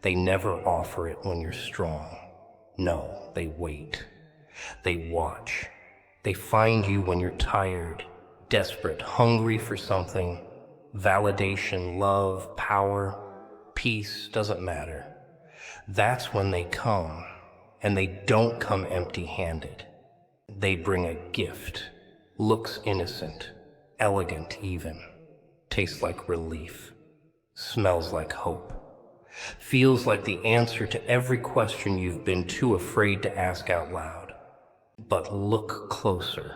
They never offer it when you're strong. No, they wait. They watch. They find you when you're tired, desperate, hungry for something. Validation, love, power, peace, doesn't matter. That's when they come, and they don't come empty-handed. They bring a gift, looks innocent, elegant even, tastes like relief, smells like hope, feels like the answer to every question you've been too afraid to ask out loud. But look closer.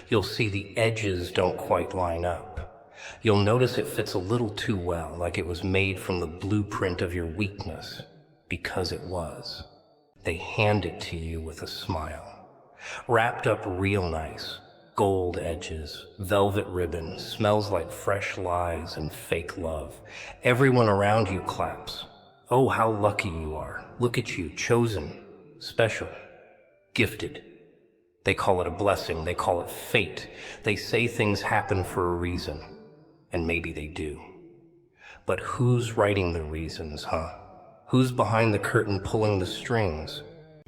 You'll see the edges don't quite line up. You'll notice it fits a little too well, like it was made from the blueprint of your weakness, because it was. They hand it to you with a smile, wrapped up real nice, gold edges, velvet ribbon, smells like fresh lies and fake love. Everyone around you claps. Oh, how lucky you are. Look at you, chosen, special, gifted. They call it a blessing. They call it fate. They say things happen for a reason, and maybe they do. But who's writing the reasons, huh? Who's behind the curtain pulling the strings?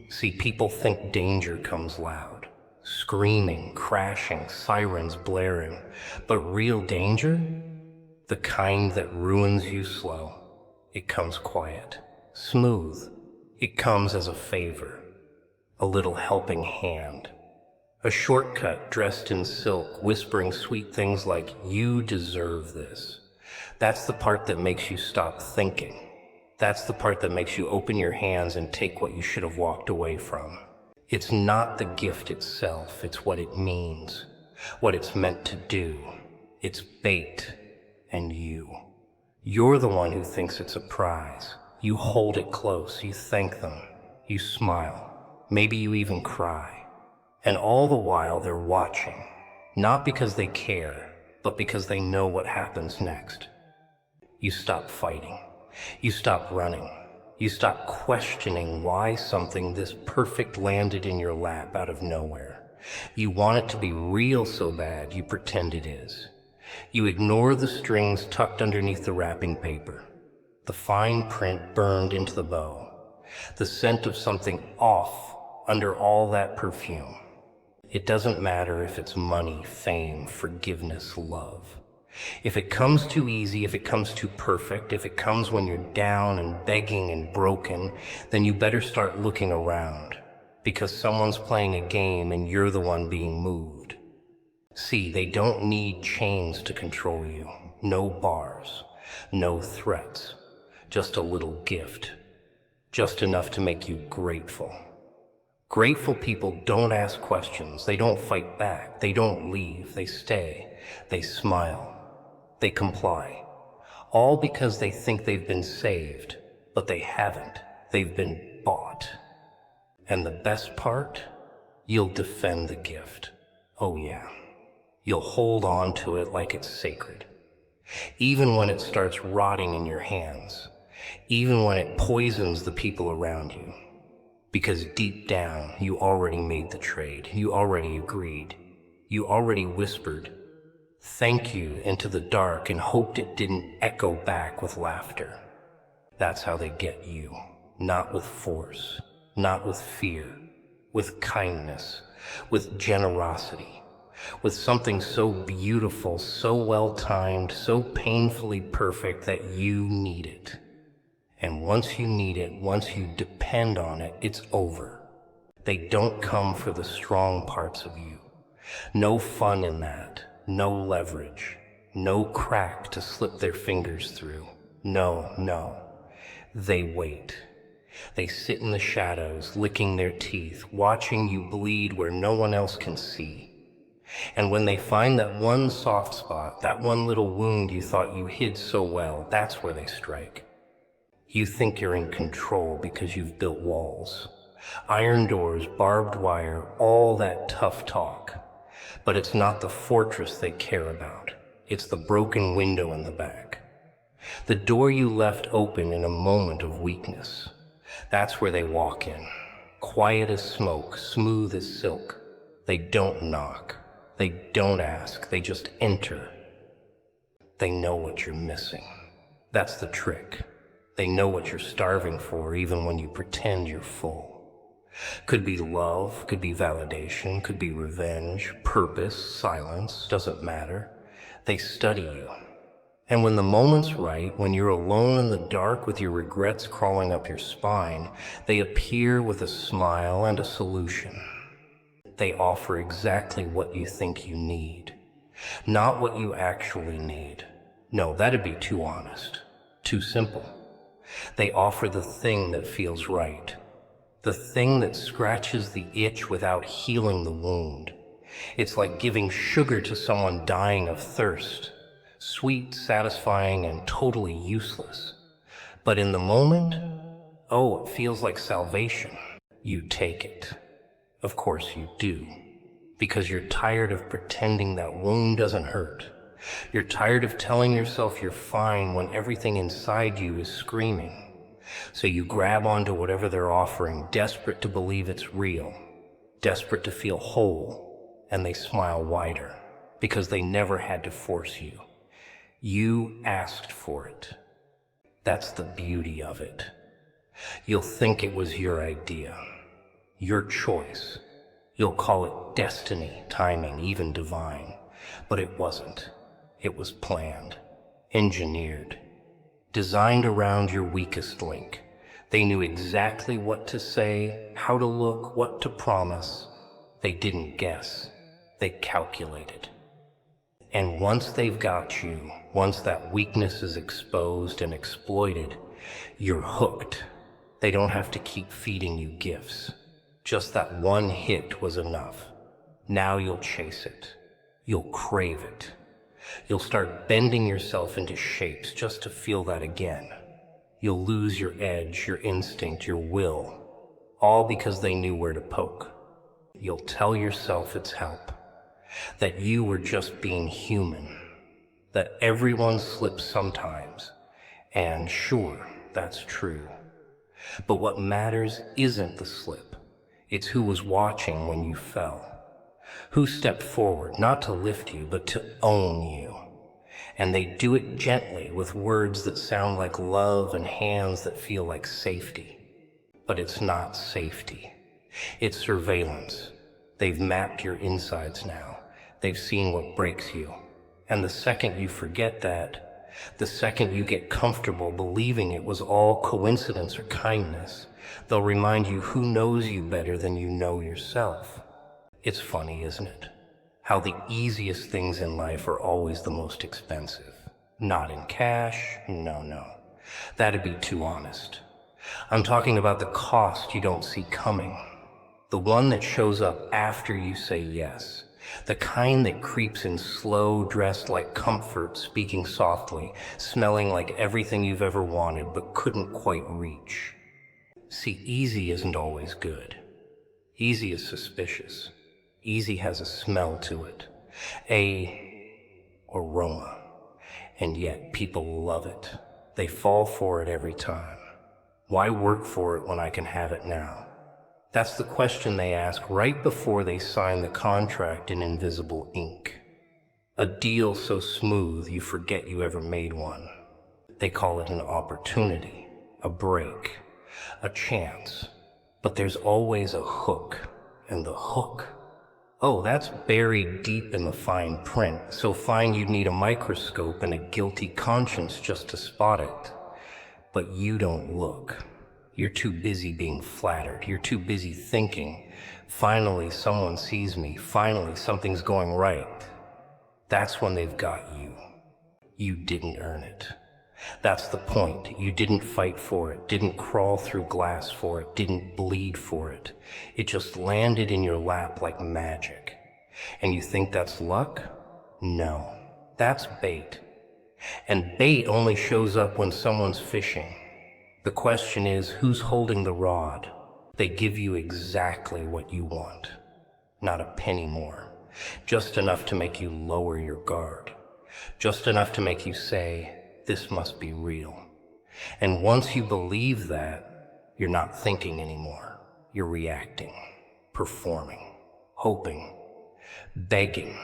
See, people think danger comes loud, screaming, crashing, sirens blaring. But real danger? The kind that ruins you slow. It comes quiet, smooth. It comes as a favor, a little helping hand. A shortcut dressed in silk, whispering sweet things like, you deserve this. That's the part that makes you stop thinking. That's the part that makes you open your hands and take what you should have walked away from. It's not the gift itself, it's what it means, what it's meant to do. It's bait, and you. You're the one who thinks it's a prize. You hold it close, you thank them, you smile, maybe you even cry. And all the while they're watching, not because they care, but because they know what happens next. You stop fighting. You stop running. You stop questioning why something this perfect landed in your lap out of nowhere. You want it to be real so bad you pretend it is. You ignore the strings tucked underneath the wrapping paper, the fine print burned into the bow, the scent of something off under all that perfume. It doesn't matter if it's money, fame, forgiveness, love. If it comes too easy, if it comes too perfect, if it comes when you're down and begging and broken, then you better start looking around, because someone's playing a game and you're the one being moved. See, they don't need chains to control you, no bars, no threats, just a little gift, just enough to make you grateful. Grateful people don't ask questions, they don't fight back, they don't leave, they stay, they smile, they comply. All because they think they've been saved, but they haven't, they've been bought. And the best part? You'll defend the gift. Oh yeah, you'll hold on to it like it's sacred. Even when it starts rotting in your hands, even when it poisons the people around you. Because deep down, you already made the trade. You already agreed. You already whispered, thank you, into the dark and hoped it didn't echo back with laughter. That's how they get you. Not with force, not with fear, with kindness, with generosity, with something so beautiful, so well-timed, so painfully perfect that you need it. And once you need it, once you depend on it, it's over. They don't come for the strong parts of you. No fun in that. No leverage. No crack to slip their fingers through. No. They wait. They sit in the shadows, licking their teeth, watching you bleed where no one else can see. And when they find that one soft spot, that one little wound you thought you hid so well, that's where they strike. You think you're in control because you've built walls. Iron doors, barbed wire, all that tough talk. But it's not the fortress they care about. It's the broken window in the back. The door you left open in a moment of weakness. That's where they walk in. Quiet as smoke, smooth as silk. They don't knock. They don't ask. They just enter. They know what you're missing. That's the trick. They know what you're starving for even when you pretend you're full. Could be love, could be validation, could be revenge, purpose, silence, doesn't matter. They study you. And when the moment's right, when you're alone in the dark with your regrets crawling up your spine, they appear with a smile and a solution. They offer exactly what you think you need, not what you actually need. No, that'd be too honest, too simple. They offer the thing that feels right, the thing that scratches the itch without healing the wound. It's like giving sugar to someone dying of thirst, sweet, satisfying, and totally useless. But in the moment, oh, it feels like salvation. You take it. Of course you do. Because you're tired of pretending that wound doesn't hurt. You're tired of telling yourself you're fine when everything inside you is screaming. So you grab onto whatever they're offering, desperate to believe it's real, desperate to feel whole, and they smile wider because they never had to force you. You asked for it. That's the beauty of it. You'll think it was your idea, your choice. You'll call it destiny, timing, even divine. But it wasn't. It was planned, engineered, designed around your weakest link. They knew exactly what to say, how to look, what to promise. They didn't guess. They calculated. And once they've got you, once that weakness is exposed and exploited, you're hooked. They don't have to keep feeding you gifts. Just that one hit was enough. Now you'll chase it. You'll crave it. You'll start bending yourself into shapes just to feel that again. You'll lose your edge, your instinct, your will, all because they knew where to poke. You'll tell yourself it's help, that you were just being human, that everyone slips sometimes, and sure, that's true. But what matters isn't the slip. It's who was watching when you fell. Who stepped forward, not to lift you, but to own you. And they do it gently with words that sound like love and hands that feel like safety. But it's not safety. It's surveillance. They've mapped your insides now. They've seen what breaks you. And the second you forget that, the second you get comfortable believing it was all coincidence or kindness, they'll remind you who knows you better than you know yourself. It's funny, isn't it? How the easiest things in life are always the most expensive. Not in cash, no. That'd be too honest. I'm talking about the cost you don't see coming. The one that shows up after you say yes. The kind that creeps in slow, dressed like comfort, speaking softly, smelling like everything you've ever wanted but couldn't quite reach. See, easy isn't always good. Easy is suspicious. Easy has a smell to it, a aroma, and yet people love it. They fall for it every time. Why work for it when I can have it now? That's the question they ask right before they sign the contract in invisible ink. A deal so smooth you forget you ever made one. They call it an opportunity, a break, a chance. But there's always a hook, and the hook, oh, that's buried deep in the fine print, so fine you'd need a microscope and a guilty conscience just to spot it. But you don't look. You're too busy being flattered. You're too busy thinking, finally someone sees me, finally something's going right. That's when they've got you. You didn't earn it. That's the point. You didn't fight for it, didn't crawl through glass for it, didn't bleed for it. It just landed in your lap like magic. And you think that's luck? No, that's bait. And bait only shows up when someone's fishing. The question is, who's holding the rod? They give you exactly what you want. Not a penny more. Just enough to make you lower your guard. Just enough to make you say, this must be real. And once you believe that, you're not thinking anymore. You're reacting, performing, hoping, begging.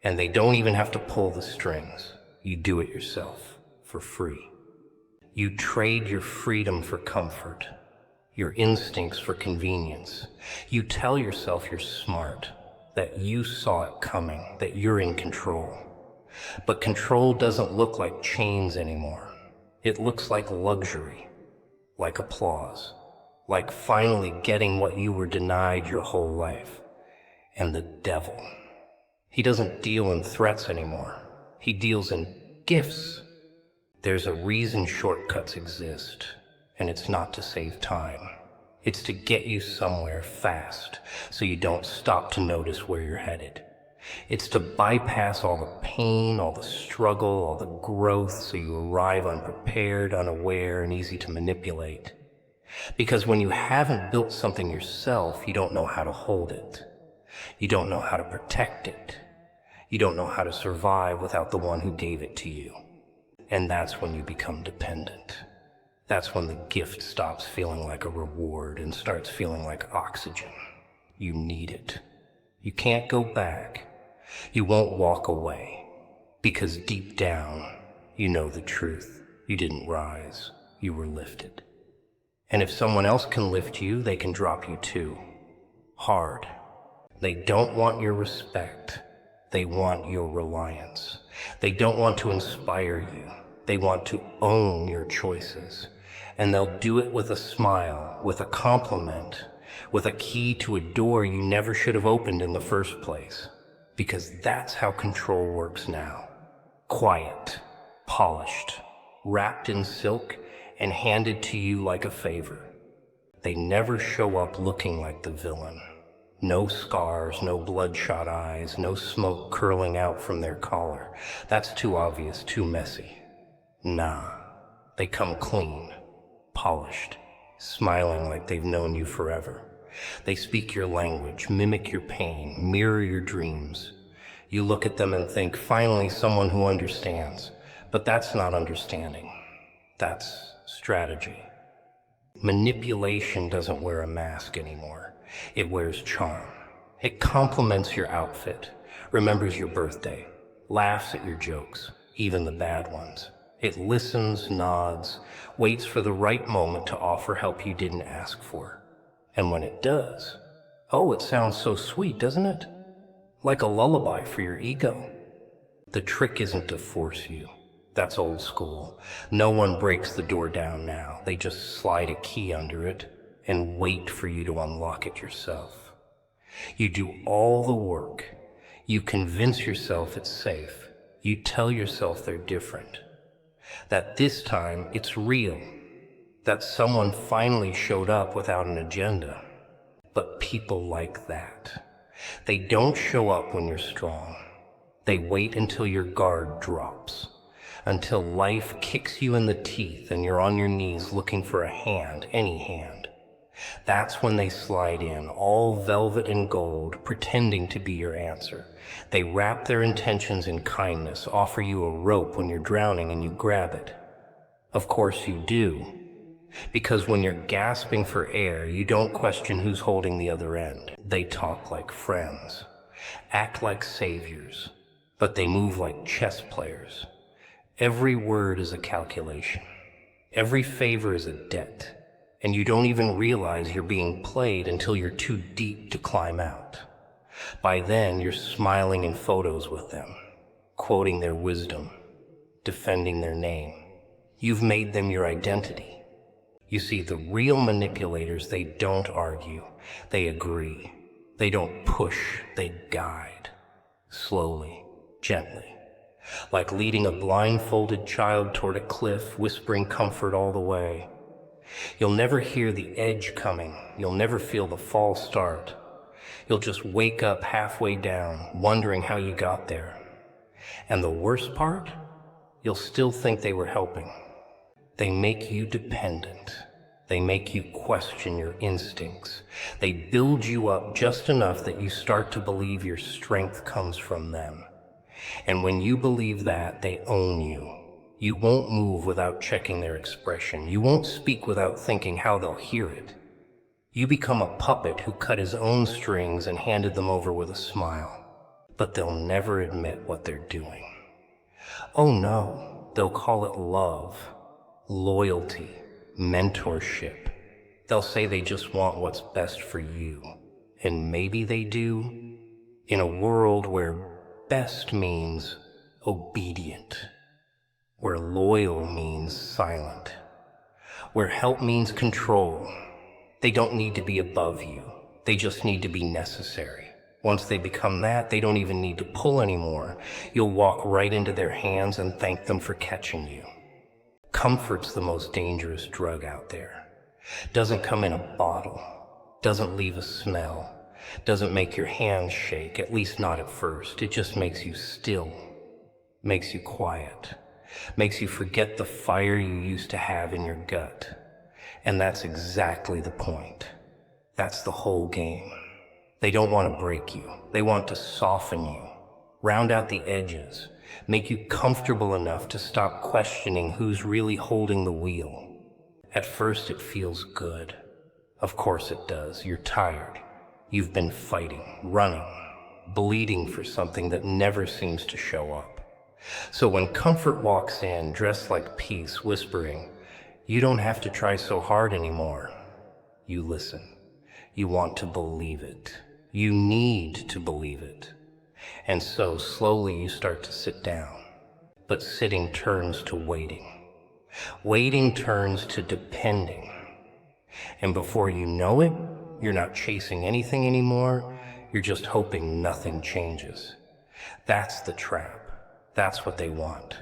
And they don't even have to pull the strings. You do it yourself, for free. You trade your freedom for comfort, your instincts for convenience. You tell yourself you're smart, that you saw it coming, that you're in control. But control doesn't look like chains anymore. It looks like luxury, like applause, like finally getting what you were denied your whole life. And the devil, he doesn't deal in threats anymore. He deals in gifts. There's a reason shortcuts exist, and it's not to save time. It's to get you somewhere fast, so you don't stop to notice where you're headed. It's to bypass all the pain, all the struggle, all the growth, so you arrive unprepared, unaware, and easy to manipulate. Because when you haven't built something yourself, you don't know how to hold it. You don't know how to protect it. You don't know how to survive without the one who gave it to you. And that's when you become dependent. That's when the gift stops feeling like a reward and starts feeling like oxygen. You need it. You can't go back. You won't walk away. Because deep down, you know the truth. You didn't rise. You were lifted. And if someone else can lift you, they can drop you too. Hard. They don't want your respect. They want your reliance. They don't want to inspire you. They want to own your choices. And they'll do it with a smile, with a compliment, with a key to a door you never should have opened in the first place. Because that's how control works now. Quiet, polished, wrapped in silk, and handed to you like a favor. They never show up looking like the villain. No scars, no bloodshot eyes, no smoke curling out from their collar. That's too obvious, too messy. Nah, they come clean, polished, smiling like they've known you forever. They speak your language, mimic your pain, mirror your dreams. You look at them and think, finally someone who understands. But that's not understanding. That's strategy. Manipulation doesn't wear a mask anymore. It wears charm. It compliments your outfit, remembers your birthday, laughs at your jokes, even the bad ones. It listens, nods, waits for the right moment to offer help you didn't ask for. And when it does, oh, it sounds so sweet, doesn't it? Like a lullaby for your ego. The trick isn't to force you. That's old school. No one breaks the door down now. They just slide a key under it and wait for you to unlock it yourself. You do all the work. You convince yourself it's safe. You tell yourself they're different. That this time it's real. That someone finally showed up without an agenda. But people like that. They don't show up when you're strong. They wait until your guard drops. Until life kicks you in the teeth and you're on your knees looking for a hand, any hand. That's when they slide in, all velvet and gold, pretending to be your answer. They wrap their intentions in kindness, offer you a rope when you're drowning and you grab it. Of course you do. Because when you're gasping for air, you don't question who's holding the other end. They talk like friends, act like saviors, but they move like chess players. Every word is a calculation. Every favor is a debt. And you don't even realize you're being played until you're too deep to climb out. By then, you're smiling in photos with them, quoting their wisdom, defending their name. You've made them your identity. You see, the real manipulators, they don't argue. They agree. They don't push. They guide. Slowly, gently. Like leading a blindfolded child toward a cliff, whispering comfort all the way. You'll never hear the edge coming. You'll never feel the fall start. You'll just wake up halfway down, wondering how you got there. And the worst part? You'll still think they were helping. They make you dependent. They make you question your instincts. They build you up just enough that you start to believe your strength comes from them. And when you believe that, they own you. You won't move without checking their expression. You won't speak without thinking how they'll hear it. You become a puppet who cut his own strings and handed them over with a smile. But they'll never admit what they're doing. Oh no, they'll call it love. loyalty, mentorship. They'll say they just want what's best for you. And maybe they do, in a world where best means obedient, where loyal means silent, where help means control. They don't need to be above you. They just need to be necessary. Once they become that, they don't even need to pull anymore. You'll walk right into their hands and thank them for catching you. Comfort's the most dangerous drug out there. Doesn't come in a bottle. Doesn't leave a smell. Doesn't make your hands shake, at least not at first. It just makes you still. Makes you quiet. Makes you forget the fire you used to have in your gut. And that's exactly the point. That's the whole game. They don't want to break you. They want to soften you, round out the edges, make you comfortable enough to stop questioning who's really holding the wheel. At first it feels good. Of course it does. You're tired. You've been fighting, running, bleeding for something that never seems to show up. So when comfort walks in, dressed like peace, whispering, "You don't have to try so hard anymore," you listen. You want to believe it. You need to believe it. And so slowly you start to sit down. But sitting turns to waiting. Waiting turns to depending. And before you know it, you're not chasing anything anymore. You're just hoping nothing changes. That's the trap. That's what they want.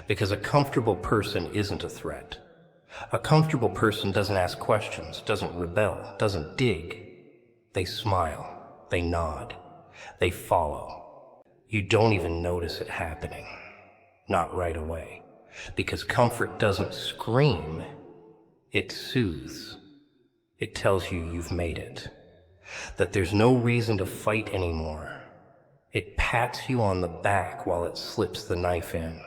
Because a comfortable person isn't a threat. A comfortable person doesn't ask questions, doesn't rebel, doesn't dig. They smile. They nod. They follow. You don't even notice it happening. Not right away. Because comfort doesn't scream. It soothes. It tells you you've made it. That there's no reason to fight anymore. It pats you on the back while it slips the knife in.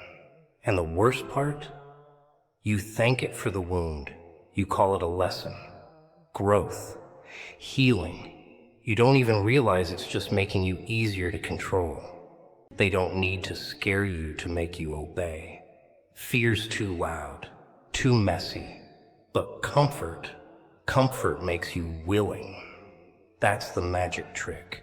And the worst part? You thank it for the wound. You call it a lesson. Growth. Healing. You don't even realize it's just making you easier to control. They don't need to scare you to make you obey. Fear's too loud, too messy. But comfort makes you willing. That's the magic trick.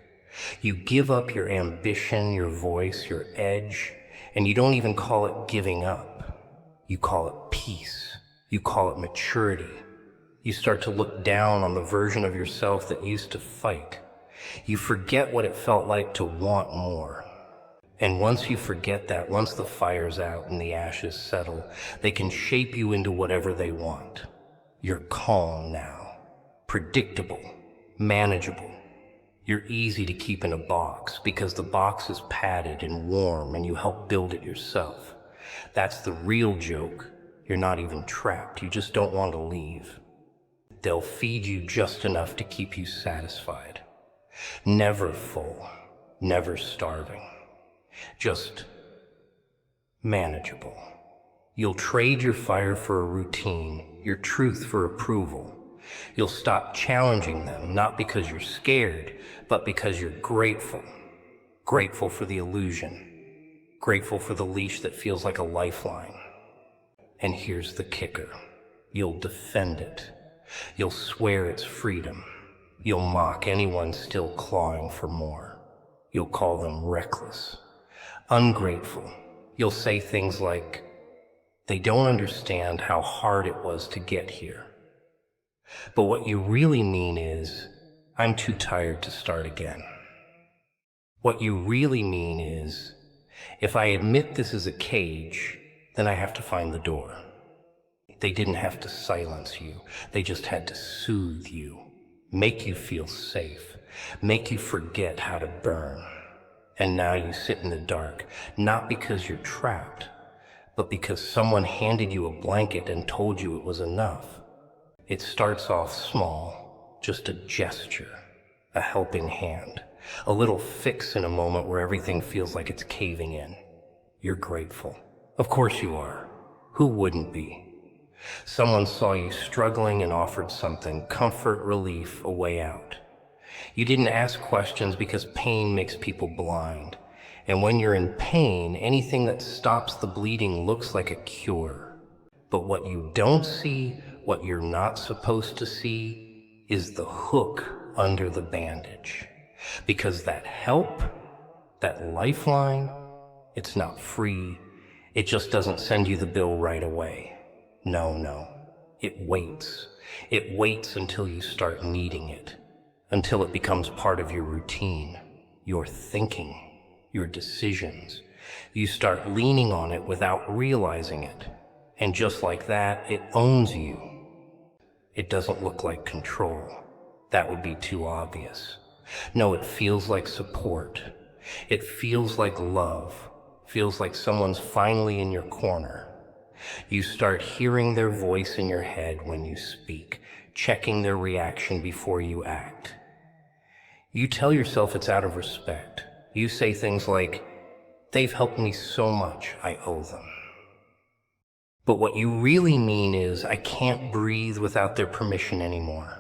You give up your ambition, your voice, your edge, and you don't even call it giving up. You call it peace. You call it maturity. You start to look down on the version of yourself that used to fight. You forget what it felt like to want more. And once you forget that, once the fire's out and the ashes settle, they can shape you into whatever they want. You're calm now, predictable, manageable. You're easy to keep in a box because the box is padded and warm and you help build it yourself. That's the real joke. You're not even trapped. You just don't want to leave. They'll feed you just enough to keep you satisfied. Never full, never starving. Just manageable. You'll trade your fire for a routine, your truth for approval. You'll stop challenging them, not because you're scared, but because you're grateful. Grateful for the illusion. Grateful for the leash that feels like a lifeline. And here's the kicker. You'll defend it. You'll swear it's freedom. You'll mock anyone still clawing for more. You'll call them reckless, ungrateful. You'll say things like, "They don't understand how hard it was to get here." But what you really mean is, "I'm too tired to start again." What you really mean is, "If I admit this is a cage, then I have to find the door." They didn't have to silence you. They just had to soothe you, make you feel safe, make you forget how to burn. And now you sit in the dark, not because you're trapped, but because someone handed you a blanket and told you it was enough. It starts off small, just a gesture, a helping hand, a little fix in a moment where everything feels like it's caving in. You're grateful. Of course you are. Who wouldn't be? Someone saw you struggling and offered something, comfort, relief, a way out. You didn't ask questions because pain makes people blind. And when you're in pain, anything that stops the bleeding looks like a cure. But what you don't see, what you're not supposed to see, is the hook under the bandage. Because that help, that lifeline, it's not free. It just doesn't send you the bill right away. No. It waits. It waits until you start needing it. Until it becomes part of your routine, your thinking, your decisions. You start leaning on it without realizing it. And just like that, it owns you. It doesn't look like control. That would be too obvious. No, it feels like support. It feels like love. Feels like someone's finally in your corner. You start hearing their voice in your head when you speak, checking their reaction before you act. You tell yourself it's out of respect. You say things like, "They've helped me so much, I owe them." But what you really mean is, "I can't breathe without their permission anymore."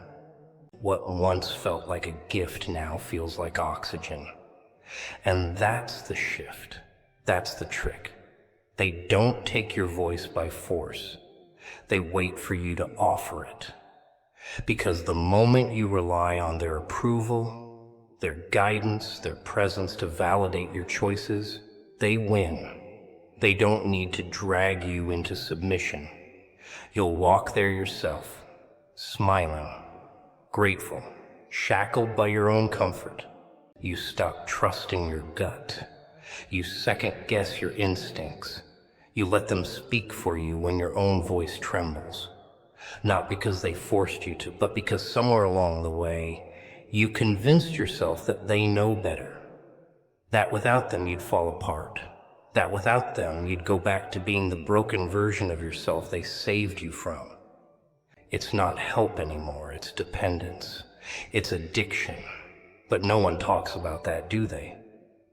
What once felt like a gift now feels like oxygen. And that's the shift. That's the trick. They don't take your voice by force. They wait for you to offer it. Because the moment you rely on their approval, their guidance, their presence to validate your choices, they win. They don't need to drag you into submission. You'll walk there yourself, smiling, grateful, shackled by your own comfort. You stop trusting your gut. You second-guess your instincts. You let them speak for you when your own voice trembles. Not because they forced you to, but because somewhere along the way, you convinced yourself that they know better. That without them you'd fall apart. That without them you'd go back to being the broken version of yourself they saved you from. It's not help anymore, it's dependence. It's addiction. But no one talks about that, do they?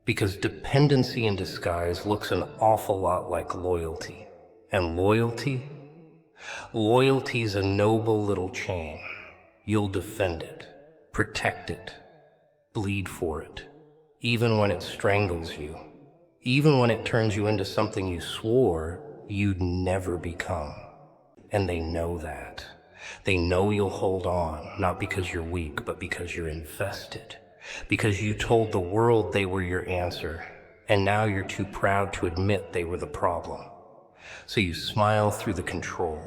Because dependency in disguise looks an awful lot like loyalty. And loyalty? Loyalty's a noble little chain. You'll defend it, protect it, bleed for it, even when it strangles you, even when it turns you into something you swore you'd never become. And they know that. They know you'll hold on, not because you're weak, but because you're invested. Because you told the world they were your answer, and now you're too proud to admit they were the problem. So you smile through the control.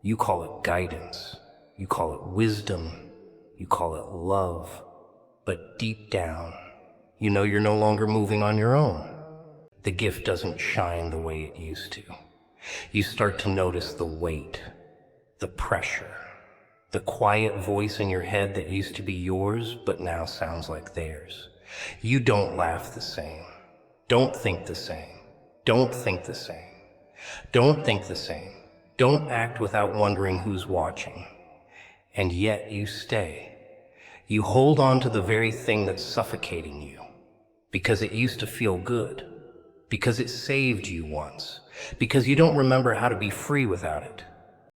You call it guidance. You call it wisdom. You call it love. But deep down, you know you're no longer moving on your own. The gift doesn't shine the way it used to. You start to notice the weight, the pressure, the quiet voice in your head that used to be yours but now sounds like theirs. You don't laugh the same. Don't think the same. Don't think the same. Don't think the same. Don't act without wondering who's watching. And yet you stay. You hold on to the very thing that's suffocating you. Because it used to feel good. Because it saved you once. Because you don't remember how to be free without it.